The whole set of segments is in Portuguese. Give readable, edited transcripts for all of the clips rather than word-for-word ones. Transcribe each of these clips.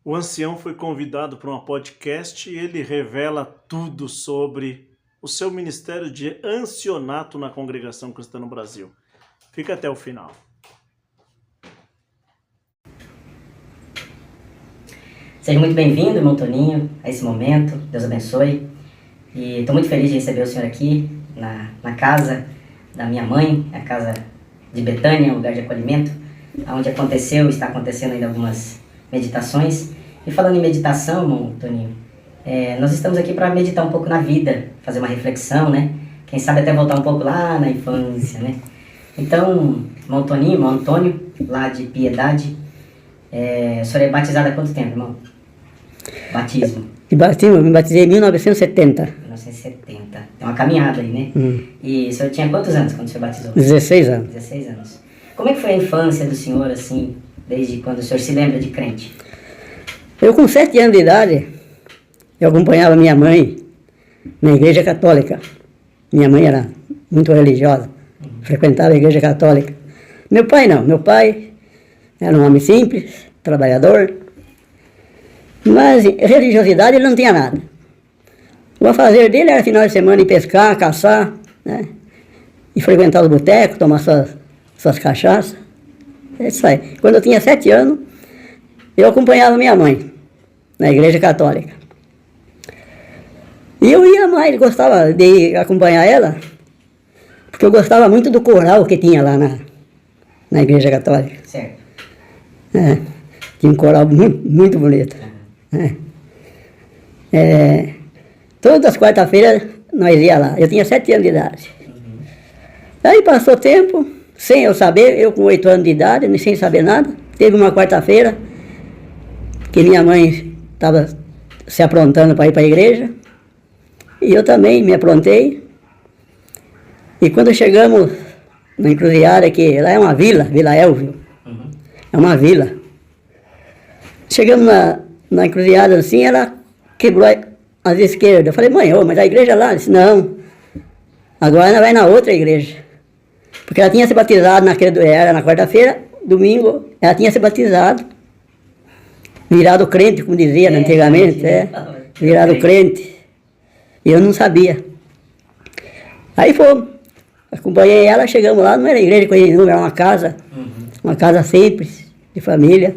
O ancião foi convidado para um podcast e ele revela tudo sobre o seu ministério de ancianato na congregação cristã no Brasil. Fica até o final. Seja muito bem-vindo, irmão Toninho, a esse momento. Deus abençoe. E estou muito feliz de receber o senhor aqui na casa da minha mãe, a casa de Betânia, um lugar de acolhimento, onde está acontecendo ainda algumas meditações. E falando em meditação, irmão Toninho, nós estamos aqui para meditar um pouco na vida, fazer uma reflexão, né? Quem sabe até voltar um pouco lá na infância, né? Então, irmão Toninho, irmão Antônio, lá de Piedade, o senhor é batizado há quanto tempo, irmão? Batismo. Me batizei em 1970. 1970. Tem uma caminhada aí, né? E o senhor tinha quantos anos quando o senhor batizou? 16 anos. 16 anos. Como é que foi a infância do senhor, assim, desde quando o senhor se lembra de crente? Eu, com 7 anos de idade, eu acompanhava minha mãe na igreja católica. Minha mãe era muito religiosa, frequentava a igreja católica. Meu pai não. Meu pai era um homem simples, trabalhador, mas religiosidade ele não tinha nada. O afazer dele era final de semana ir pescar, caçar, né? E frequentar os botecos, tomar suas cachaças. É isso aí. Quando eu tinha 7 anos, eu acompanhava minha mãe na igreja católica. E eu ia mais, gostava de acompanhar ela, porque eu gostava muito do coral que tinha lá na igreja católica. Certo. Tinha um coral muito bonito. Todas as quarta-feiras nós ia lá. Eu tinha 7 anos de idade. Aí passou tempo, sem eu saber, eu com 8 anos de idade, sem saber nada. Teve uma quarta-feira que minha mãe estava se aprontando para ir para a igreja. E eu também me aprontei. E quando chegamos na encruzilhada, que lá é uma vila, Vila Elvio. É uma vila. Chegamos na encruzilhada assim, ela quebrou as esquerdas. Eu falei, mãe, mas a igreja lá? Ela disse, não, agora ela vai na outra igreja. Porque ela tinha se batizado era na quarta-feira, domingo, ela tinha se batizado, virado crente, como dizia antigamente, virado crente. E eu não sabia. Aí fomos, acompanhei ela, chegamos lá, não era igreja com nenhum, era uma casa simples, de família,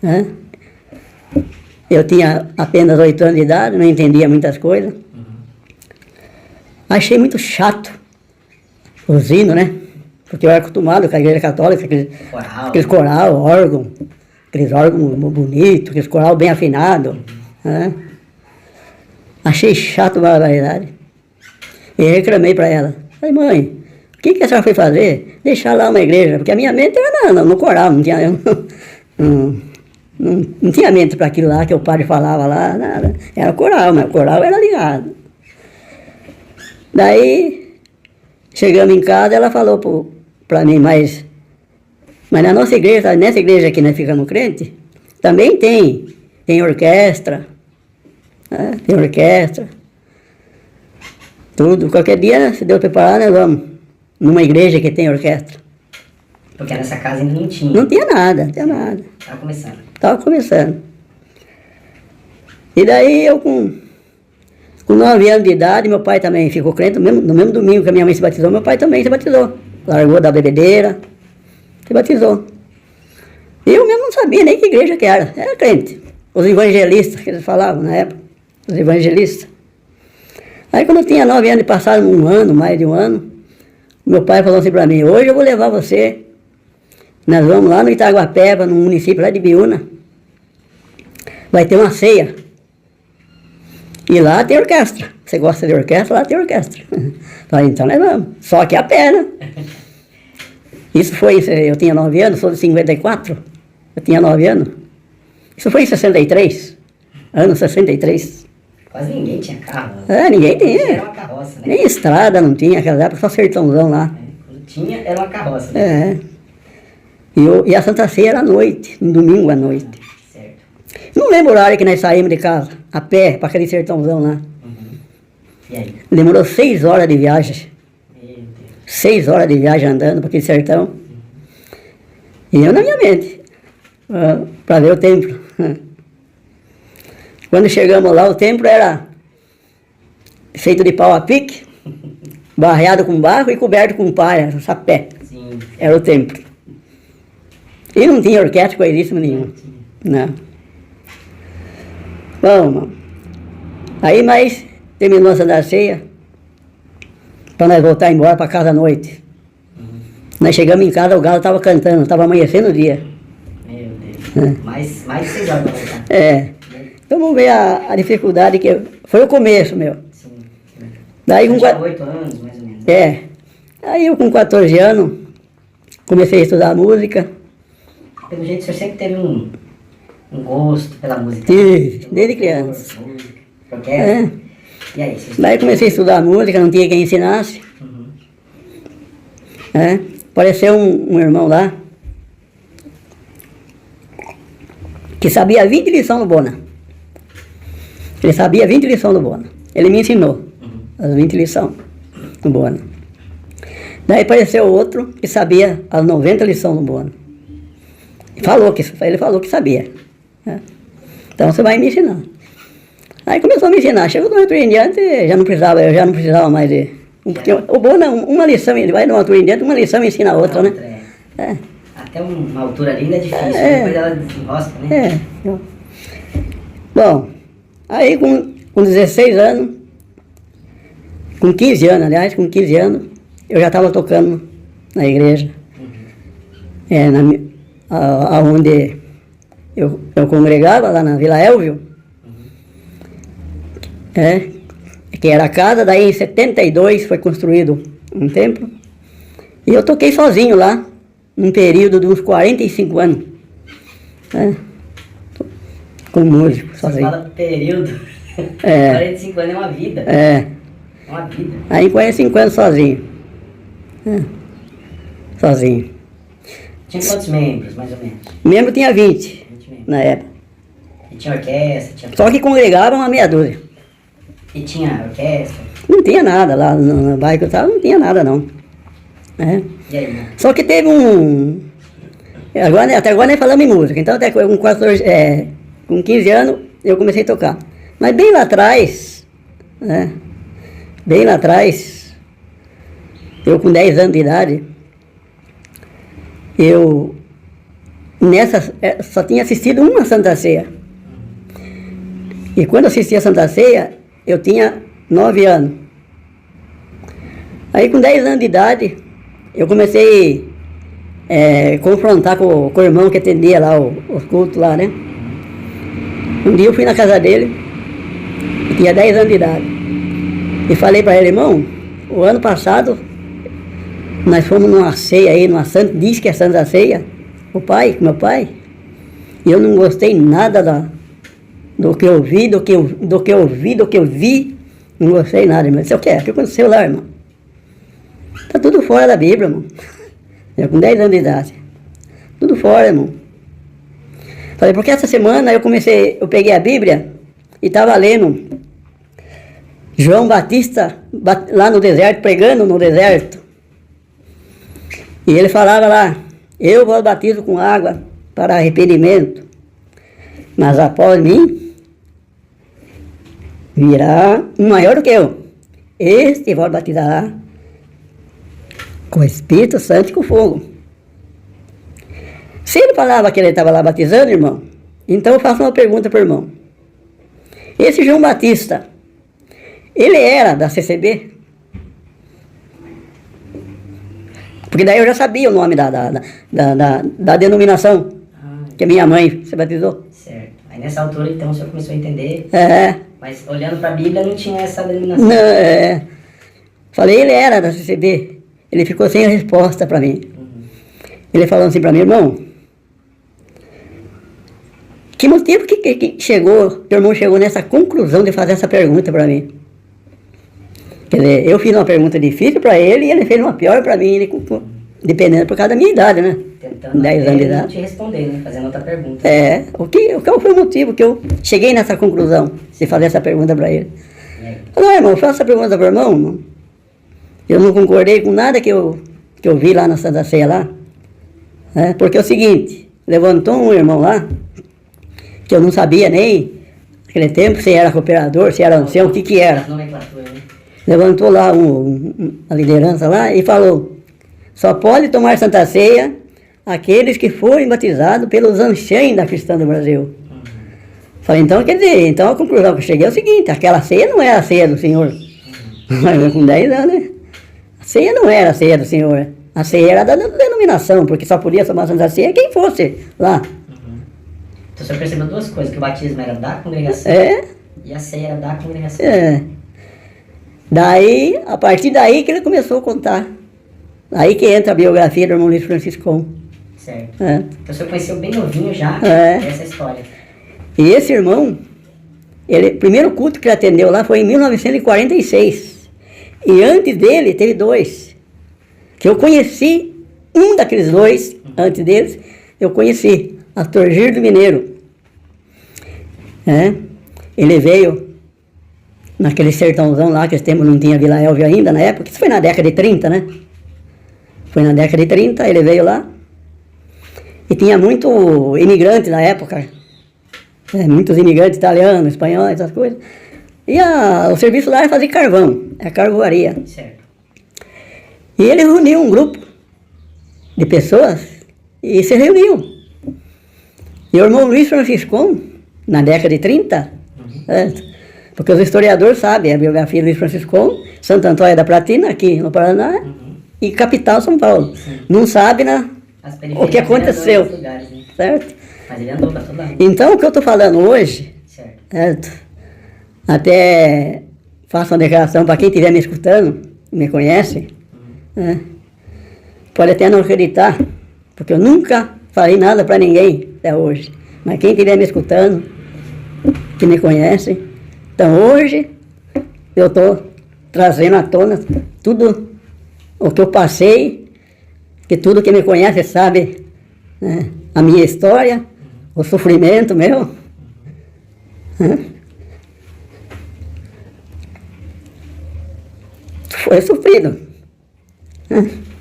né? Eu tinha apenas 8 anos de idade, não entendia muitas coisas. Achei muito chato os hinos, né? Porque eu era acostumado com a igreja católica, aqueles coral, órgão, aqueles órgãos bonitos, aqueles coral bem afinados, né? Achei chato a barbaridade. E reclamei para ela. Falei, mãe, o que a senhora foi fazer? Deixar lá uma igreja, porque a minha mente era no coral, não tinha... Não tinha mente para aquilo lá que o padre falava lá, nada. Era coral, mas o coral era ligado. Daí, chegamos em casa, ela falou para mim, mas na nossa igreja, nessa igreja que nós ficamos crente, também tem orquestra, né? Tem orquestra, tudo. Qualquer dia, se Deus preparar, nós vamos numa igreja que tem orquestra. Porque nessa casa ainda não tinha. Não tinha nada, não tinha nada. Estava começando. E daí eu com 9 anos de idade, meu pai também ficou crente, no mesmo domingo que a minha mãe se batizou, meu pai também se batizou. Largou da bebedeira, se batizou. E eu mesmo não sabia nem que igreja que era crente. Os evangelistas, que eles falavam na época, os evangelistas. Aí quando eu tinha 9 anos e passaram mais de um ano, meu pai falou assim para mim, hoje eu vou levar você. Nós vamos lá no Itaguapeba, no município lá de Biúna. Vai ter uma ceia. E lá tem orquestra. Você gosta de orquestra? Lá tem orquestra. Falei, então nós vamos. Só que a pé, né? Isso foi, eu tinha 9 anos, sou de 54. Eu tinha 9 anos. Isso foi em 63. Ano 63. Quase ninguém tinha carro. Ninguém tinha. Era uma carroça, né? Nem estrada não tinha, naquela época, só sertãozão lá. Quando tinha, era uma carroça, né? E a Santa Ceia era à noite, no domingo à noite. Certo. Não lembro o horário que nós saímos de casa, a pé, para aquele sertãozão lá. E aí? Demorou 6 horas de viagem. Meu Deus. 6 horas de viagem andando para aquele sertão. E eu na minha mente, para ver o templo. Quando chegamos lá, o templo era feito de pau a pique, barreado com barro e coberto com palha, sapé. Sim. Era o templo. E não tinha orquestra, coisíssimo nenhum. Não. Bom, irmão. Aí, mas terminou a Santa Ceia, para nós voltar embora para casa à noite. Nós chegamos em casa, o galo estava cantando, estava amanhecendo o dia. Meu Deus. Mais de 6 horas para voltar. Então vamos ver a dificuldade que foi o começo, meu. Sim. Daí com Tinha 8 anos, mais ou menos. Aí eu com 14 anos comecei a estudar música. Pelo jeito, o senhor sempre teve um gosto pela música. Sim, desde criança. Música, orquestra. E aí, vocês... Daí comecei a estudar música, não tinha quem ensinasse. Apareceu um irmão lá que sabia 20 lições do Bona. Ele sabia 20 lições do Bona. Ele me ensinou as 20 lições do Bona. Daí apareceu outro que sabia as 90 lições do Bona. Ele falou que sabia. Então você vai me ensinar. Aí começou a me ensinar. Chegou do outro em diante, eu já não precisava mais de... Porque o Bona, uma lição, ele vai de uma altura em diante, uma lição ensina a outra, né? Até uma altura ali ainda é difícil, depois ela desenrosca, né? Bom, aí com 16 anos, com 15 anos, eu já estava tocando na igreja. Onde eu congregava, lá na Vila Elvio. Que era a casa, daí em 72 foi construído um templo. E eu toquei sozinho lá, num período de uns 45 anos. Como músico, Você sozinho. fala período. 45 anos é uma vida. É uma vida. Aí em 45 anos sozinho. Sozinho. Tinha quantos membros, mais ou menos? Membro tinha 20 membros. na época. E tinha orquestra? Só que congregava uma meia dúzia. E tinha orquestra? Não tinha nada lá no bairro que eu estava, não tinha nada não. E aí, né? Só que teve até agora nós falamos em música, então até com 15 anos eu comecei a tocar. Mas bem lá atrás, eu com 10 anos de idade, eu só tinha assistido uma Santa Ceia. E quando eu assisti a Santa Ceia, eu tinha 9 anos. Aí com 10 anos de idade, eu comecei a confrontar com o irmão que atendia lá os cultos lá, né? Um dia eu fui na casa dele, eu tinha 10 anos de idade, e falei para ele: irmão, o ano passado nós fomos numa ceia aí, diz que é Santa Ceia, meu pai, e eu não gostei nada do que eu vi, do que eu vi, não gostei nada, irmão. Disse: o que aconteceu lá, irmão? Tá tudo fora da Bíblia, irmão. Eu com 10 anos de idade. Tudo fora, irmão. Falei, porque essa semana eu peguei a Bíblia e estava lendo João Batista lá no deserto, pregando no deserto. E ele falava lá: eu vos batizo com água para arrependimento, mas após mim virá um maior do que eu. Este vos batizará com o Espírito Santo e com fogo. Se ele falava que ele estava lá batizando, irmão, então eu faço uma pergunta para o irmão. Esse João Batista, ele era da CCB? Porque daí eu já sabia o nome da denominação que a minha mãe se batizou. Certo. Aí nessa altura, então, o senhor começou a entender. Mas olhando para a Bíblia não tinha essa denominação. Não, Falei, ele era da CCB. Ele ficou sem resposta para mim. Ele falou assim para mim: irmão, que motivo que teu irmão chegou nessa conclusão de fazer essa pergunta para mim? Quer dizer, eu fiz uma pergunta difícil para ele e ele fez uma pior para mim, dependendo por causa da minha idade, né? Tentando 10 anos de idade. não te responder, né? Fazendo outra pergunta. Qual foi o motivo que eu cheguei nessa conclusão de fazer essa pergunta para ele? Falei: irmão, faça essa pergunta para o irmão. Eu não concordei com nada que eu vi lá na Santa Ceia lá. Porque é o seguinte, levantou um irmão lá, que eu não sabia nem Naquele tempo, se era cooperador, se era ancião, o que era. Nomenclatura, né? Levantou lá a liderança lá e falou: só pode tomar Santa Ceia aqueles que forem batizados pelos anciãos da cristã do Brasil. Falei, então, quer dizer, então a conclusão que eu cheguei é o seguinte: aquela ceia não era a ceia do Senhor. Com 10 anos, né? A ceia não era a ceia do Senhor. A ceia era da denominação, porque só podia tomar Santa Ceia quem fosse lá. Então o senhor percebeu duas coisas: que o batismo era da congregação e a ceia era da congregação. Daí, a partir daí que ele começou a contar. Aí que entra a biografia do irmão Luiz Franciscão. Certo. Então o senhor conheceu bem novinho já essa história. E esse irmão, o primeiro culto que ele atendeu lá foi em 1946. E antes dele, teve 2. Que eu conheci, um daqueles 2, antes deles, eu conheci, Astor Girdo Mineiro. Ele veio naquele sertãozão lá, que esse tempo não tinha Vila Elvio ainda na época, isso foi na década de 30, né? Foi na década de 30, ele veio lá. E tinha muito imigrante na época. Muitos imigrantes italianos, espanhóis, essas coisas. E o serviço lá era fazer carvão, a carvoaria. Certo. E ele reuniu um grupo de pessoas e se reuniu. E o irmão Luiz Franciscão, na década de 30, porque os historiadores sabem a biografia de Luiz Franciscão, Santo Antônio da Platina, aqui no Paraná, e capital São Paulo. Não sabe o que aconteceu. Lugares, né? Certo? Mas ele andou para todo lado. Então, o que eu estou falando hoje, Certo. até faço uma declaração para quem estiver me escutando, me conhece, pode até não acreditar, porque eu nunca falei nada para ninguém até hoje. Mas quem estiver me escutando, que me conhece, então hoje eu estou trazendo à tona tudo o que eu passei, que tudo que me conhece sabe, a minha história, o sofrimento meu. Foi sofrido.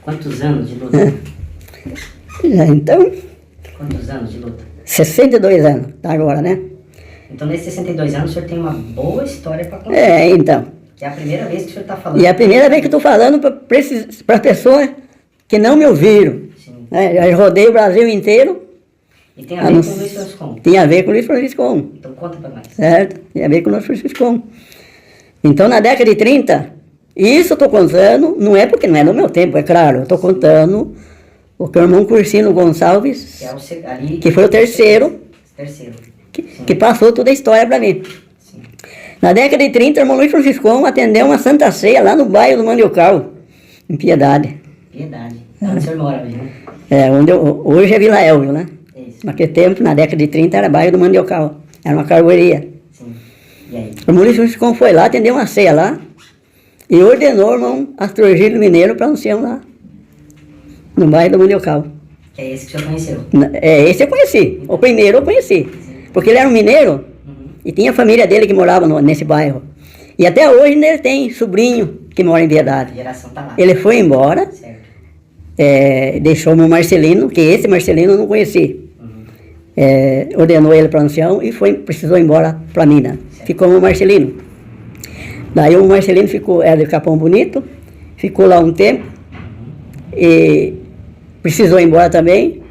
Quantos anos de luta? Então, Quantos anos de luta? 62 anos, tá agora, né? Então, nesses 62 anos, o senhor tem uma boa história para contar. Então. Que é a primeira vez que o senhor está falando. E é a primeira vez que eu estou falando para pessoas que não me ouviram. Sim. Eu rodei o Brasil inteiro. E tem a ver com o Luiz Franciscão. Tem a ver com o Luiz Franciscão. Então, conta para nós. Certo? Tem a ver com o Luiz Franciscão. Então, na década de 30, isso eu estou contando, não é porque não é no meu tempo, é claro. Eu estou contando o que o irmão Cursino Gonçalves, que foi o terceiro, que passou toda a história para mim. Sim. Na década de 30, o irmão Luiz Franciscão atendeu uma Santa Ceia lá no bairro do Mandiocal, em Piedade. Piedade. Onde o senhor mora hoje, né? Hoje é Vila Elvio, né? Isso. Naquele tempo, na década de 30, era bairro do Mandiocal. Era uma carvoaria. Sim. E aí? O irmão Luiz Franciscão foi lá, atendeu uma ceia lá, e ordenou o irmão Astrogílio Mineiro para ancião lá, no bairro do Mandiocal. Que é esse que o senhor conheceu? Esse eu conheci. O primeiro eu conheci. Porque ele era um mineiro e tinha a família dele que morava nesse bairro. E até hoje ele tem sobrinho que mora em Piedade. A geração tá lá. Ele foi embora, Certo. deixou o meu Marcelino, que esse Marcelino eu não conheci. Ordenou ele para ancião e precisou ir embora para Minas. Ficou o Marcelino. Daí o Marcelino era de Capão Bonito, ficou lá um tempo e precisou ir embora também.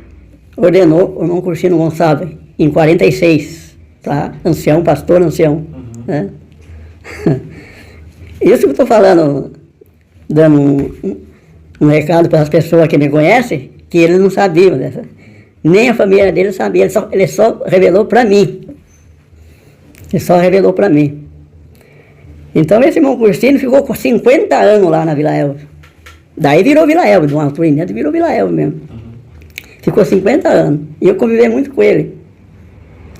Ordenou o irmão Cursino Gonçalves em 46, tá? Ancião, pastor ancião. Né? Isso que eu estou falando, dando um recado para as pessoas que me conhecem, que eles não sabiam dessa. Nem a família dele sabia, ele só revelou para mim. Ele só revelou para mim. Então esse irmão Cursino ficou com 50 anos lá na Vila Elvio. Daí virou Vila Elvio, de uma altura inédita, virou Vila Elvio mesmo. Ficou 50 anos. E eu convivi muito com ele.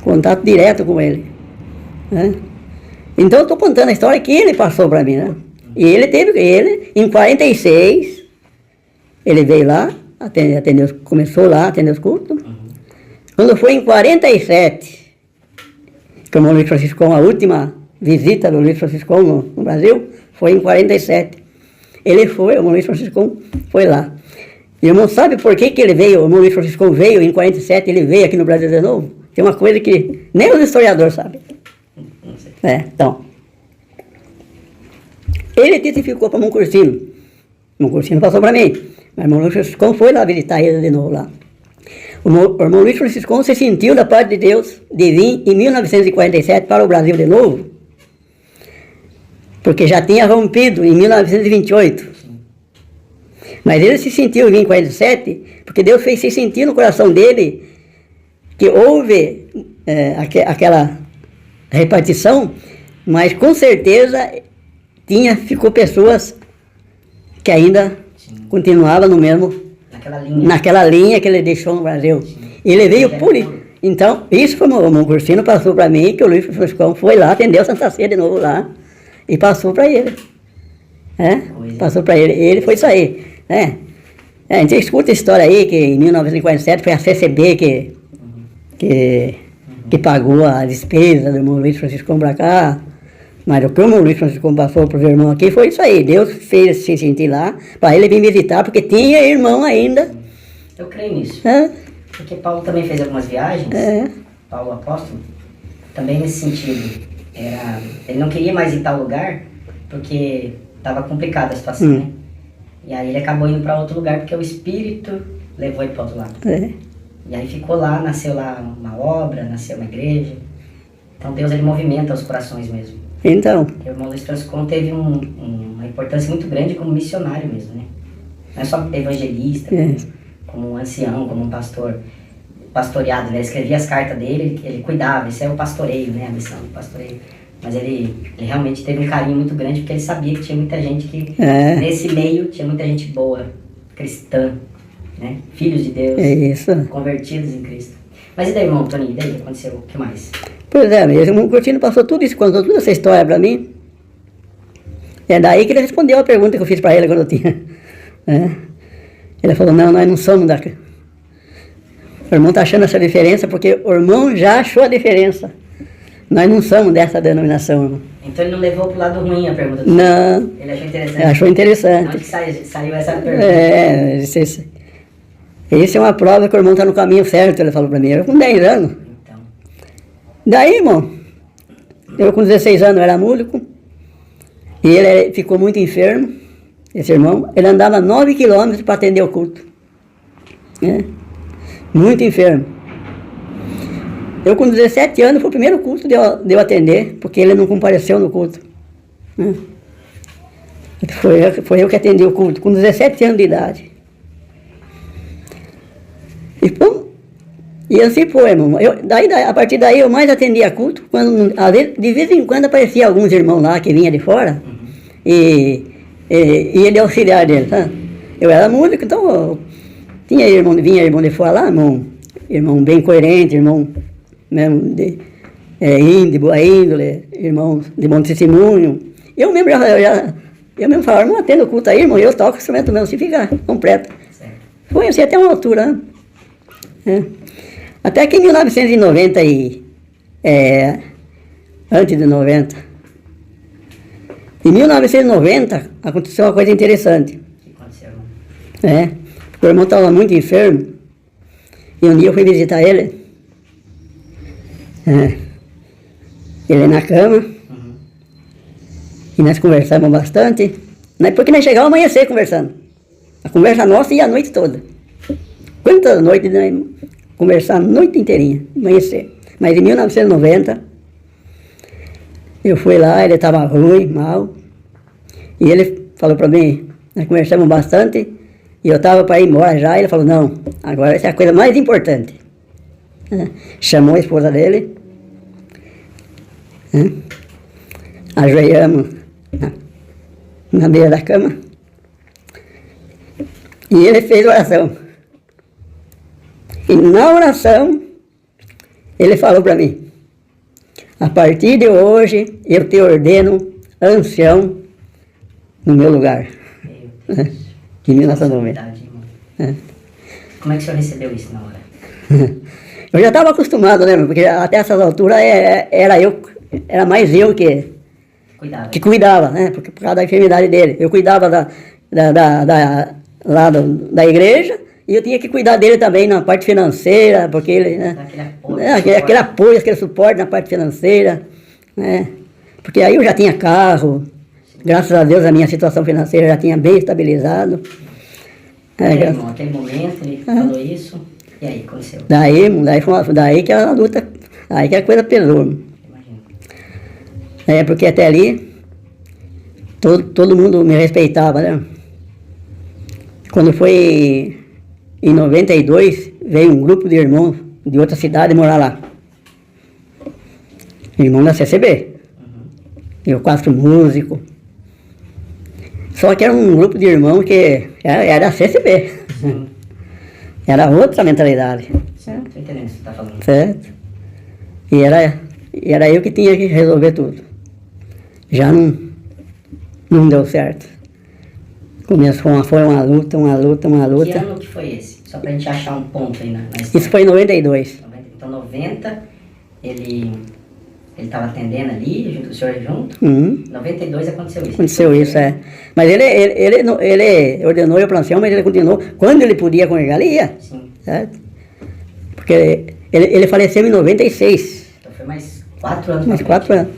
Contato direto com ele. Né? Então eu estou contando a história que ele passou para mim, né? E em 46, ele veio lá, começou lá a atender os cultos. Quando foi em 47, que o irmão Luiz Franciscão, a última visita do Luiz Franciscão no Brasil, foi em 47. O irmão Luiz Franciscão foi lá. E o irmão sabe por que ele veio, o irmão Luiz Franciscão veio em 47, ele veio aqui no Brasil de novo? Tem uma coisa que nem os historiadores sabem. Então. Ele testificou para o irmão Cursino. O irmão Cursino passou para mim. Mas o irmão Luiz Franciscão foi lá visitar ele de novo lá. O irmão Luiz Franciscão se sentiu da parte de Deus de vir em 1947 para o Brasil de novo, porque já tinha rompido em 1928. Mas ele se sentiu em 1947 porque Deus fez se sentir no coração dele que houve aquela repartição, mas com certeza ficou pessoas que ainda continuavam no mesmo, naquela linha que ele deixou no Brasil. Sim. Ele veio por isso. Então, isso foi o irmão Cursino passou para mim, que o Luiz Franciscão foi lá, atendeu Santa Ceia de novo lá, e passou para ele. Passou para ele. Ele foi sair. A gente escuta a história aí, que em 1947 foi a CCB que pagou a despesa do irmão Luiz Franciscão para cá. Mas o que o irmão Luiz Francisco passou para os irmãos aqui foi isso aí. Deus fez se sentir lá para ele vir visitar, porque tinha irmão ainda. Eu creio nisso. Porque Paulo também fez algumas viagens, Paulo apóstolo, também nesse sentido. Ele não queria mais ir em tal lugar, porque estava complicada a situação, né? E aí ele acabou indo para outro lugar, porque o Espírito levou ele para outro lado. E aí ficou lá, nasceu lá uma obra, nasceu uma igreja. Então Deus, ele movimenta os corações mesmo. Então. O irmão Luiz Francisco teve uma importância muito grande como missionário mesmo, né? Não é só evangelista, como um ancião, como um pastor, pastoreado, né? Ele escrevia as cartas dele, ele cuidava, isso é o pastoreio, né? A missão do pastoreio. Mas ele realmente teve um carinho muito grande, porque ele sabia que tinha muita gente que, nesse meio, tinha muita gente boa, cristã, né? Filhos de Deus, convertidos em Cristo. Mas e daí, irmão Toninho, e daí, o que aconteceu? O que mais? Pois é, mesmo, o irmão Cursino passou tudo isso, contou toda essa história para mim. É daí que ele respondeu a pergunta que eu fiz para ele quando eu tinha. Ele falou, não, nós não somos da... O irmão está achando essa diferença porque o irmão já achou a diferença. Nós não somos dessa denominação, irmão. Então ele não levou para o lado ruim a pergunta do Não. Ele achou interessante. Ele achou interessante. Onde saiu essa pergunta? Isso é uma prova que o irmão está no caminho certo, ele falou para mim. Eu com 10 anos. Então. Daí, irmão, eu com 16 anos era músico, e ele ficou muito enfermo, esse irmão. Ele andava 9 quilômetros para atender o culto. Muito enfermo. Eu com 17 anos foi o primeiro culto de eu atender, porque ele não compareceu no culto. Foi eu que atendi o culto, com 17 anos de idade. E assim foi, irmão. A partir daí eu mais atendia culto, de vez em quando aparecia alguns irmãos lá que vinham de fora, e ele auxiliar deles, tá? Eu era músico, então vinha irmão de fora lá, irmão bem coerente, irmão mesmo de boa índole, irmão de bom testemunho. Eu mesmo falava, irmão, atendo o culto aí, irmão, eu toco o instrumento mesmo, se fica completo. Foi assim até uma altura, né? Até que em 1990 antes de 90, em 1990 aconteceu uma coisa interessante. O que aconteceu? O irmão estava muito enfermo, e um dia eu fui visitar ele. Ele na cama, e nós conversamos bastante, porque nós chegávamos a amanhecer conversando. A conversa nossa ia a noite toda. Quantas noites nós conversamos a noite inteirinha, amanhecer. Mas em 1990, eu fui lá, ele estava ruim, mal, e ele falou para mim, nós conversamos bastante, e eu estava para ir embora já, e ele falou, não, agora essa é a coisa mais importante. Chamou a esposa dele, ajoelhamos na beira da cama, e ele fez oração. E na oração, ele falou para mim, a partir de hoje, eu te ordeno ancião no meu lugar. Meu Deus. Em 1990. Como é que o senhor recebeu isso na hora? Eu já estava acostumado, né? Porque até essas alturas era mais eu que cuidava, né? Porque por causa da enfermidade dele. Eu cuidava da igreja, e eu tinha que cuidar dele também na parte financeira, porque ele, né? Aquele apoio, aquele suporte na parte financeira, né? Porque aí eu já tinha carro, graças a Deus a minha situação financeira já tinha bem estabilizado. Irmão, aquele momento ele falou isso, e aí, aconteceu? Daí que a luta, aí que a coisa pesou. Imagina. Porque até ali, todo mundo me respeitava, né? Quando foi em 92, veio um grupo de irmãos de outra cidade morar lá. Irmão da CCB. Eu 4 músicos. Só que era um grupo de irmãos que era CCB. Era outra mentalidade. Sim, tô entendendo o que você tá falando. Certo? E era eu que tinha que resolver tudo. Já não deu certo. Foi uma luta. Que ano que foi esse? Só pra gente achar um ponto aí na história. Isso foi em 92. Então, 90, ele estava atendendo ali, junto com o senhor junto. Uhum. 92 aconteceu isso. Aconteceu isso, Mas ele ordenou eu para ancião, mas ele continuou. Quando ele podia congregar, ele ia. Sim. Certo? Porque ele faleceu em 96. Então foi mais 4 anos. Mais 4 anos.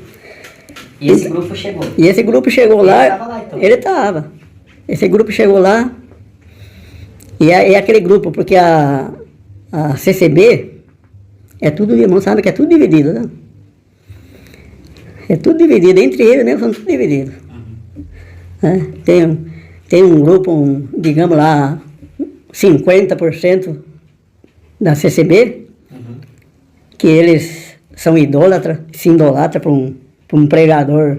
E esse grupo chegou. E esse grupo chegou lá. Ele estava lá, então? Ele estava. Esse grupo chegou lá. E é aquele grupo, porque a CCB é tudo, irmão, sabe que é tudo dividido, né? É tudo dividido, entre eles mesmo são tudo divididos. Tem um grupo, digamos lá, 50% da CCB, que eles são idólatras, se idolatra para um pregador.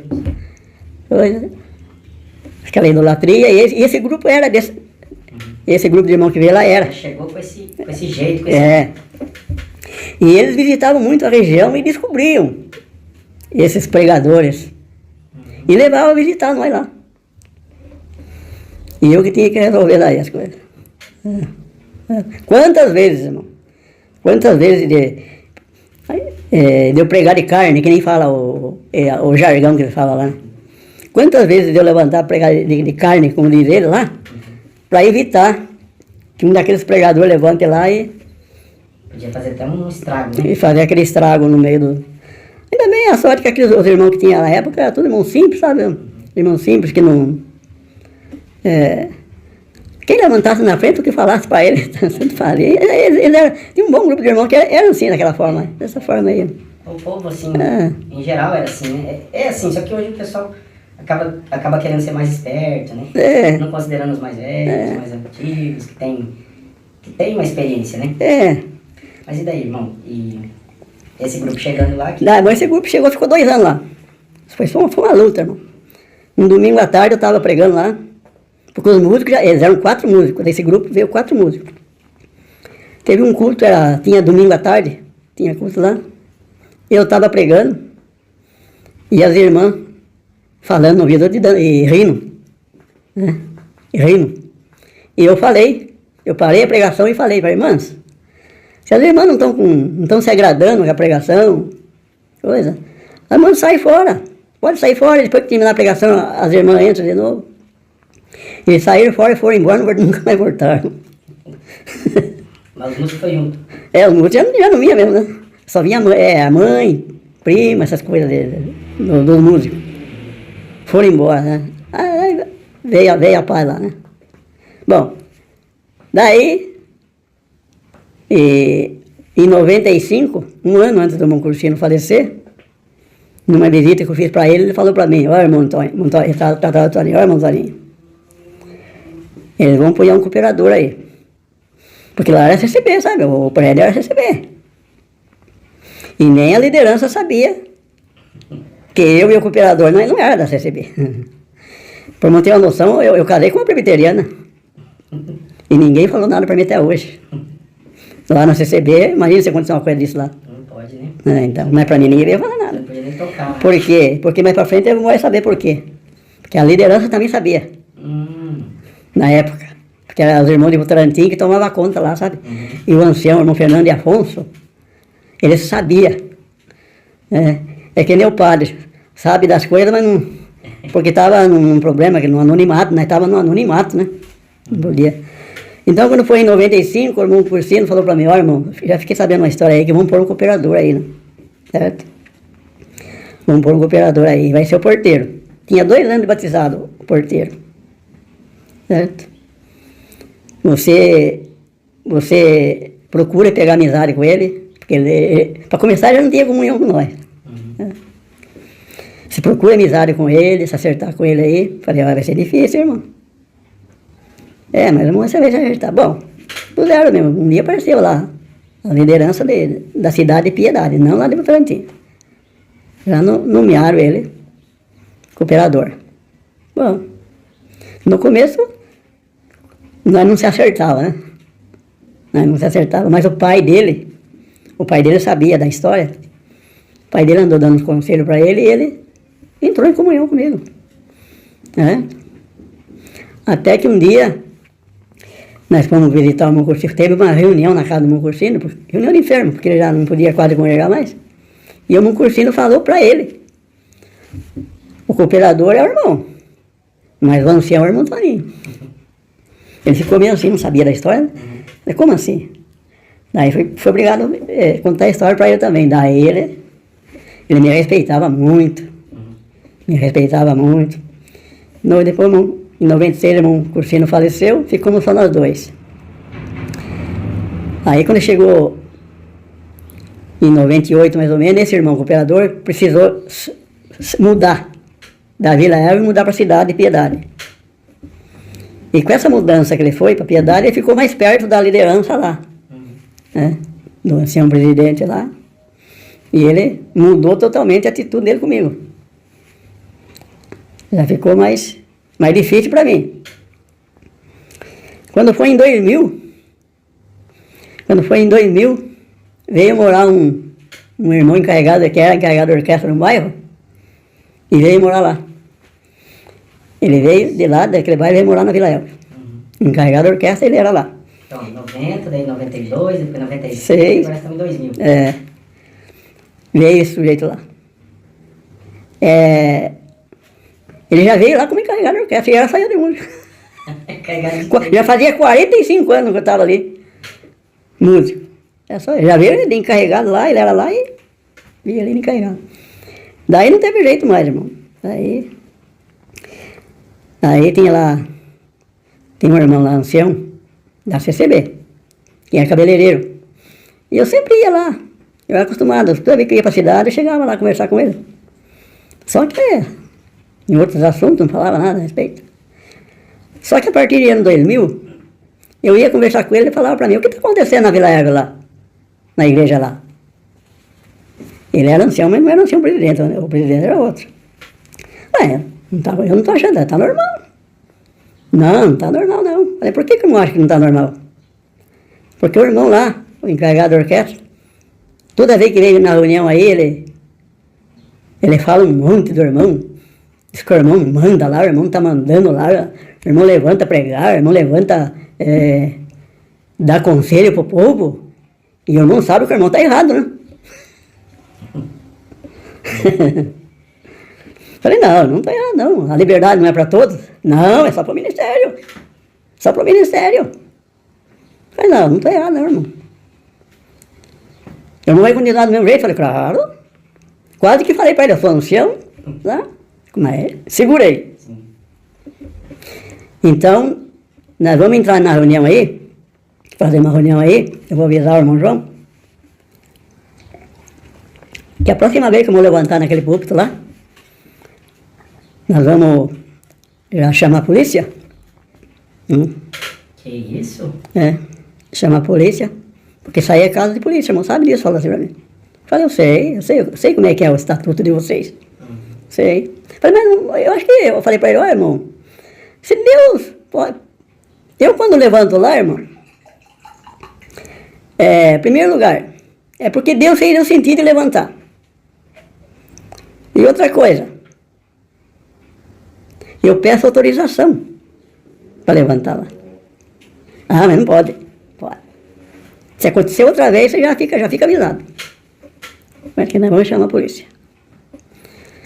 Aquela idolatria, e esse grupo era desse. Esse grupo de irmão que veio lá era. Chegou com esse jeito, E eles visitavam muito a região e descobriam esses pregadores. E levavam a visitar nós lá. E eu que tinha que resolver lá as coisas. Quantas vezes, irmão? Quantas vezes de eu pregar de carne, que nem fala o jargão que ele fala lá. Quantas vezes de eu levantar pregar de carne, como diz ele lá, para evitar que um daqueles pregadores levante lá e podia fazer até um estrago, né? E fazer aquele estrago no meio do... Ainda bem a sorte que os irmãos que tinha na época eram tudo irmão simples, sabe? Irmão simples que não... Quem levantasse na frente, o que falasse para ele, tanto fazia. Tinha um bom grupo de irmãos que eram assim, daquela forma, dessa forma aí. O povo, assim, em geral era assim, né? É assim, só que hoje o pessoal acaba querendo ser mais esperto, né? Não considerando os mais velhos, os mais antigos, que tem uma experiência, né? Mas e daí, irmão? E esse grupo chegando lá... Mas esse grupo chegou, ficou 2 anos lá. Foi uma luta, irmão. Um domingo à tarde eu estava pregando lá, porque os músicos, eles eram 4 músicos, desse grupo veio 4 músicos. Teve um culto, tinha domingo à tarde, tinha culto lá, eu estava pregando, e as irmãs falando no ouvido e rindo, né? E rindo. E eu parei a pregação e falei para irmãs, se as irmãs não estão se agradando com a pregação, coisa, as irmãs saem fora, pode sair fora, depois que terminar a pregação, as irmãs entram de novo. Eles saíram fora e foram embora, nunca mais voltaram. Mas os músicos foi junto? Os músicos já não vinha mesmo, né? Só vinha a mãe, prima, essas coisas dos músicos. Foram embora, né? Aí veio a paz lá, né? Bom, daí, em 95, um ano antes do irmão Cursino falecer, numa visita que eu fiz para ele falou para mim, olha, irmão Antônio, olha, irmão Antônio, eles vão pôr um cooperador aí. Porque lá era CCB, sabe? O prédio era CCB. E nem a liderança sabia que eu e o cooperador não era da CCB. Para manter uma noção, eu casei com uma presbiteriana. E ninguém falou nada para mim até hoje. Lá na CCB, imagina se acontecer uma coisa disso lá. Não pode, né? Então, mas para mim ninguém veio falar nada. Não podia nem tocar. Por quê? Porque mais para frente eu vou saber por quê. Porque a liderança também sabia. Na época. Porque eram os irmãos de Votorantim que tomavam conta lá, sabe? E o ancião, o irmão Fernando e Afonso, eles sabiam. É que nem o padre, sabe das coisas, mas não... Porque estava num problema, no anonimato, né? Estava no anonimato, né? Não podia. Então, quando foi em 95, o irmão Cursino falou para mim, ó, irmão, já fiquei sabendo uma história aí, que vamos pôr um cooperador aí, né? Certo? Vamos pôr um cooperador aí, vai ser o porteiro. Tinha 2 anos de batizado, o porteiro. Certo? Você procura pegar amizade com ele, porque para começar, ele não tinha comunhão com nós. Você procura amizade com ele, se acertar com ele aí. Falei, vai ser difícil, irmão. Mas irmão, você vai se acertar. Bom, puseram mesmo. Um dia apareceu lá a liderança da cidade de Piedade, não lá de Votorantim. Já nomearam ele cooperador. Bom, no começo, nós não se acertava, né? Nós não se acertava, mas o pai dele sabia da história. O pai dele andou dando conselho para ele e ele entrou em comunhão comigo. Né? Até que um dia, nós fomos visitar o Moncursino, teve uma reunião na casa do Moncursino, reunião de enfermo, porque ele já não podia quase congregar mais. E o Moncursino falou para ele, o cooperador é o irmão, mas o ancião é o irmão Toninho. Ele ficou meio assim, não sabia da história. Falei, como assim? Daí foi obrigado a contar a história para ele também. Daí ele me respeitava muito. Me respeitava muito. Depois, em 96, o irmão Cursino faleceu, ficamos só nós 2. Aí quando chegou em 98, mais ou menos, esse irmão cooperador precisou mudar da Vila Elva e mudar para a cidade de Piedade. E com essa mudança que ele foi para Piedade, ele ficou mais perto da liderança lá, né? Do ancião presidente lá. E ele mudou totalmente a atitude dele comigo. Já ficou mais difícil para mim. Quando foi em 2000, veio morar um irmão encarregado, que era encarregado da orquestra no bairro, e veio morar lá. Ele veio de lá, daquele bairro, veio morar na Vila Elva. Encarregado da orquestra, ele era lá. Então, em 90, daí 92, depois 96, 6, agora estamos em 2000. Veio esse sujeito lá. Ele já veio lá como encarregado da orquestra, e era saía de música. Já fazia 45 anos que eu estava ali, músico. Já veio de encarregado lá, ele era lá e vinha ali de encarregado. Daí não teve jeito mais, irmão. Aí tem um irmão lá, ancião, da CCB, que é cabeleireiro. E eu sempre ia lá, eu era acostumado, toda vez que eu ia para a cidade, eu chegava lá conversar com ele. Só que em outros assuntos não falava nada a respeito. Só que a partir do ano 2000, eu ia conversar com ele e falava para mim, o que está acontecendo na Vila Égua lá, na igreja lá? Ele era ancião, mas não era ancião presidente, o presidente era outro. Eu não estou achando, está normal. Não está normal não. Falei, por que eu não acho que não está normal? Porque o irmão lá, o encarregado da orquestra, toda vez que veio na reunião aí, ele fala um monte do irmão. Diz que o irmão manda lá, o irmão está mandando lá, o irmão levanta pregar, o irmão levanta dar conselho pro povo, e o irmão sabe que o irmão está errado, né? Falei, não está errado não, a liberdade não é para todos. Não, é só para o ministério. Só para o ministério. Falei, não está errado não, irmão. Eu não vou continuar do mesmo jeito. Falei, claro. Quase que falei para ele, eu sou ancião, tá? Mas segurei. Então, nós vamos entrar na reunião aí, fazer uma reunião aí, eu vou avisar o irmão João, que a próxima vez que eu vou levantar naquele púlpito lá, nós vamos já chamar a polícia. Que isso? Chamar a polícia, porque isso aí é casa de polícia, irmão, sabe disso, fala assim pra mim. Falei, eu sei como é que é o estatuto de vocês. Sei. Falei, mas eu acho que eu falei pra ele, olha, irmão, se Deus pode. Eu quando levanto lá, irmão, em primeiro lugar, é porque Deus fez eu sentir de levantar. E outra coisa, eu peço autorização para levantar lá. Ah, mas não pode. Pode. Se acontecer outra vez, você já fica avisado. Mas que nós vamos chamar a polícia.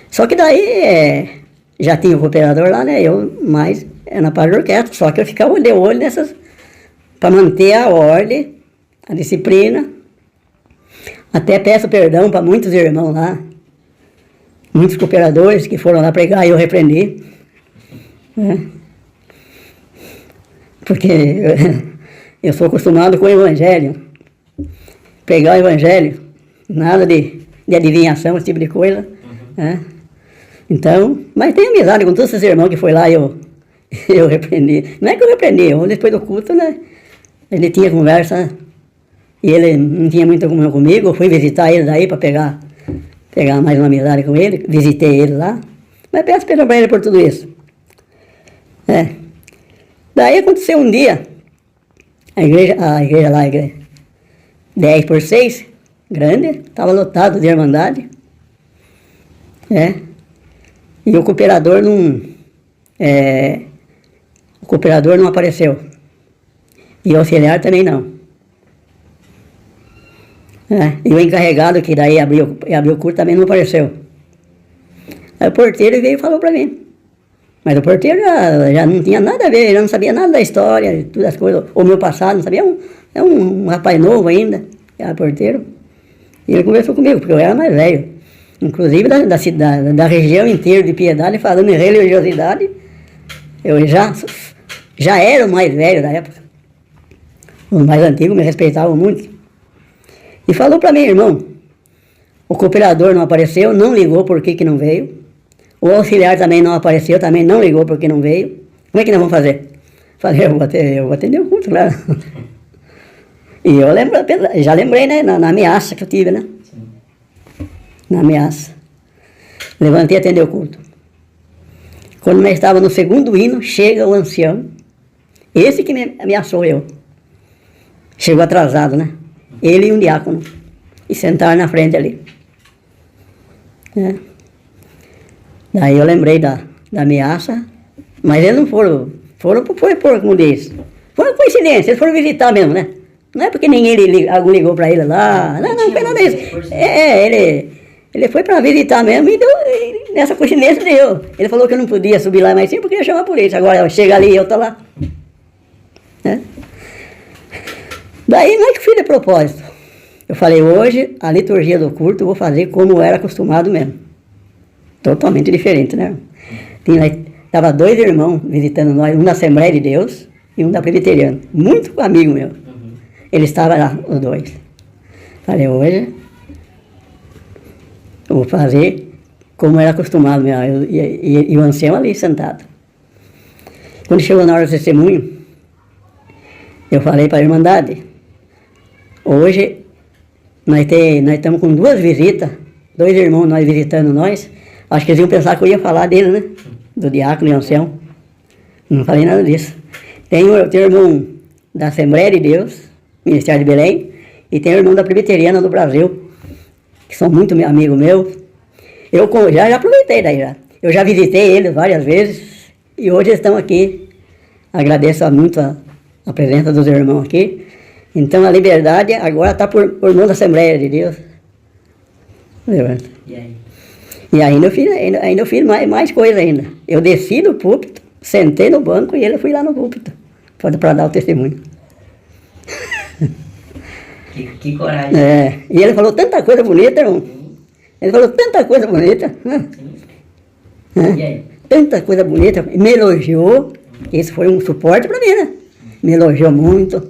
Só que daí, já tinha o cooperador lá, né? Mas é na parte da orquestra. Só que eu ficava de olho nessas, para manter a ordem, a disciplina. Até peço perdão para muitos irmãos lá, muitos cooperadores que foram lá pregar e eu repreendi. Né? Porque eu sou acostumado com o evangelho, pregar o evangelho, nada de adivinhação, esse tipo de coisa. Né? Então, mas tenho amizade com todos esses irmãos que foi lá e eu repreendi. Não é que eu repreendi, depois do culto, né? Ele tinha conversa, e ele não tinha muita comunhão comigo, eu fui visitar ele daí para pegar mais uma amizade com ele, visitei ele lá, mas peço perdão para ele por tudo isso. Daí aconteceu um dia, a igreja lá, 10x6, grande, estava lotado de irmandade, e o cooperador não apareceu, e o auxiliar também não. E o encarregado que daí abriu o culto também não apareceu. Aí o porteiro veio e falou para mim. Mas o porteiro já não tinha nada a ver, já não sabia nada da história, todas as coisas, o meu passado, não sabia. É um rapaz novo ainda, era porteiro. E ele conversou comigo, porque eu era mais velho. Inclusive da região inteira de Piedade, falando em religiosidade, eu já era o mais velho da época. Os mais antigos me respeitavam muito. E falou para mim, irmão, o cooperador não apareceu, não ligou por que não veio. O auxiliar também não apareceu, também não ligou por que não veio. Como é que nós vamos fazer? Falei, eu vou atender o culto, claro. E eu já lembrei, né, na ameaça que eu tive, né? Sim. Na ameaça. Levantei e atendei o culto. Quando nós estávamos no segundo hino, chega o ancião, esse que me ameaçou eu. Chegou atrasado, né? Ele e um diácono. E sentaram na frente ali. Daí eu lembrei da ameaça, mas eles não foram por como diz. Foi uma coincidência, eles foram visitar mesmo, né? Não é porque algum ligou para ele lá, não foi nada disso. Ele foi para visitar mesmo e nessa coincidência deu. Ele falou que eu não podia subir lá mais sim porque ia chamar a polícia. Agora chega ali e eu tô lá. Daí não é que fui de propósito. Eu falei, hoje a liturgia do culto eu vou fazer como era acostumado mesmo. Totalmente diferente, né? Tava 2 irmãos visitando nós, um da Assembleia de Deus e um da Presbiteriana. Muito amigo meu. Eles estavam lá, os 2. Falei, hoje eu vou fazer como era acostumado mesmo. E o ancião ali sentado. Quando chegou na hora do testemunho, eu falei para a Irmandade, hoje nós estamos com 2 visitas, 2 irmãos nós visitando nós. Acho que eles iam pensar que eu ia falar dele, né? Do diácono e ancião. Não falei nada disso. Tem o irmão da Assembleia de Deus, Ministério de Belém, e tem o irmão da Presbiteriana do Brasil, que são muito amigos meus. Eu já aproveitei daí já. Eu já visitei eles várias vezes e hoje eles estão aqui. Agradeço muito a presença dos irmãos aqui. Então a liberdade agora está por mão da Assembleia de Deus. E aí? E ainda eu fiz mais coisa ainda. Eu desci do púlpito, sentei no banco e ele fui lá no púlpito para dar o testemunho. Que coragem. E ele falou tanta coisa bonita, irmão. Ele falou tanta coisa bonita. E aí? Tanta coisa bonita. Me elogiou. Isso foi um suporte para mim, né? Me elogiou muito.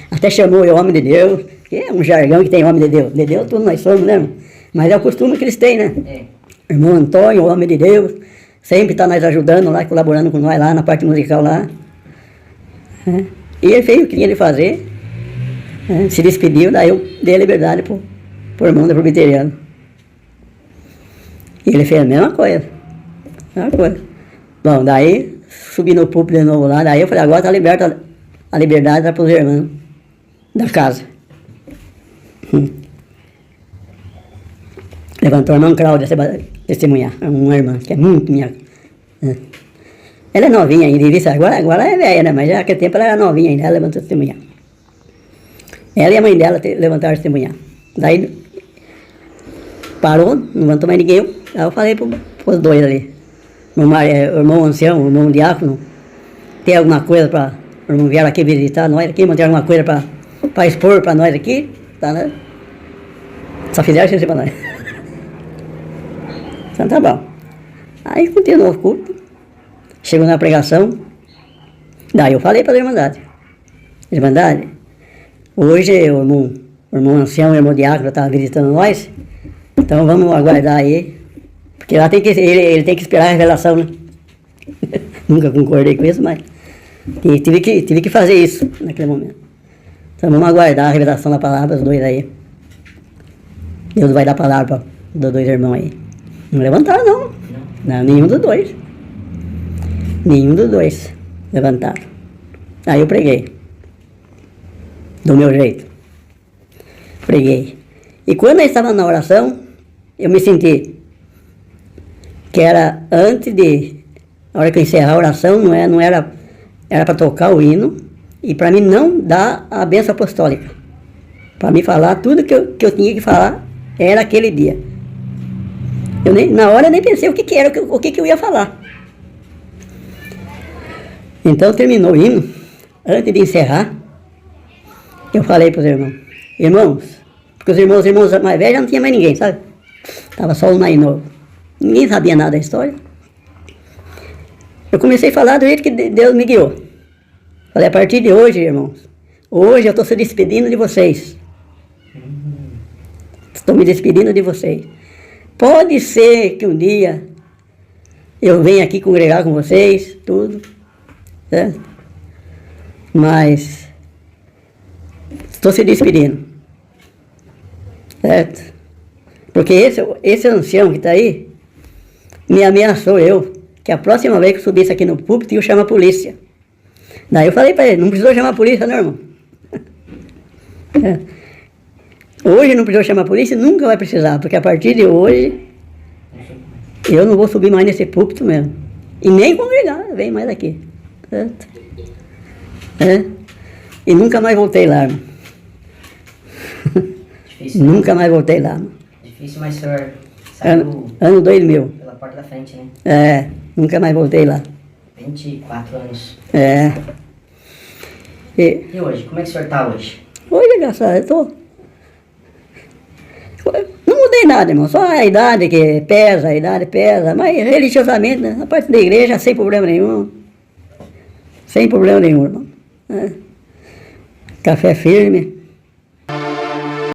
Até chamou eu homem de Deus. Que é um jargão que tem homem de Deus. De Deus todos nós somos, né, irmão? Mas é o costume que eles têm, né? Irmão Antônio, o homem de Deus, sempre está nos ajudando lá, colaborando com nós lá na parte musical lá. E ele fez o que tinha de fazer, se despediu, daí eu dei a liberdade por irmão da Presbiteriana. E ele fez a mesma coisa. Bom, daí subi no púlpito de novo lá, daí eu falei, agora está liberta a liberdade para os irmãos da casa. Levantou a irmã Cláudia testemunhar, uma irmã que é muito minha. Ela é novinha ainda, agora é velha, né? Mas naquele tempo ela era novinha ainda, ela levantou a testemunhar. Ela e a mãe dela levantaram a testemunhar. Daí parou, não levantou mais ninguém. Aí eu falei para os 2 ali, o irmão ancião, o irmão diácono, tem alguma coisa para. O irmão vieram aqui visitar nós aqui, manter alguma coisa para expor para nós aqui, tá, né? Só fizeram isso para nós. Então tá bom. Aí continuou o culto, chegou na pregação, daí eu falei para a Irmandade, hoje o irmão ancião, o irmão diácono estava visitando nós, então vamos aguardar aí, porque lá ele tem que esperar a revelação, né? Nunca concordei com isso, mas tive que fazer isso naquele momento. Então vamos aguardar a revelação da palavra, os dois aí. Deus vai dar a palavra para os dois irmãos aí. Não levantaram, não. Não, nenhum dos dois. Nenhum dos dois levantaram. Aí eu preguei. Do meu jeito. Preguei. E quando eu estava na oração, eu me senti que era antes de... A hora que eu encerrar a oração, não era para tocar o hino e para mim não dar a bênção apostólica. Para mim falar tudo que eu tinha que falar era aquele dia. Na hora eu nem pensei o que era, o que eu ia falar. Então terminou o hino. Antes de encerrar, eu falei para os irmãos, porque os irmãos mais velhos já não tinha mais ninguém, sabe? Estava só um mais novo. Ninguém sabia nada da história. Eu comecei a falar do jeito que Deus me guiou. Falei, a partir de hoje, irmãos, hoje eu estou se despedindo de vocês. Estou me despedindo de vocês. Pode ser que um dia eu venha aqui congregar com vocês, tudo, certo? Mas estou se despedindo, certo? Porque esse ancião que está aí me ameaçou que a próxima vez que eu subisse aqui no púlpito eu chamo a polícia. Daí eu falei para ele, não precisou chamar a polícia não, irmão. Hoje não precisou chamar a polícia, nunca vai precisar, porque a partir de hoje eu não vou subir mais nesse púlpito mesmo. E nem congregar, vem mais aqui. Certo? E nunca mais voltei lá, irmão. Difícil, nunca mais voltei lá, irmão. Difícil, mas o senhor saiu ano 2000. pela porta da frente, né? Nunca mais voltei lá. 24 anos. E hoje? Como é que o senhor está hoje? hoje, graças a Deus, não mudei nada, irmão. Só a idade que pesa, mas religiosamente, né? Na parte da igreja, sem problema nenhum. Sem problema nenhum, irmão. Café firme.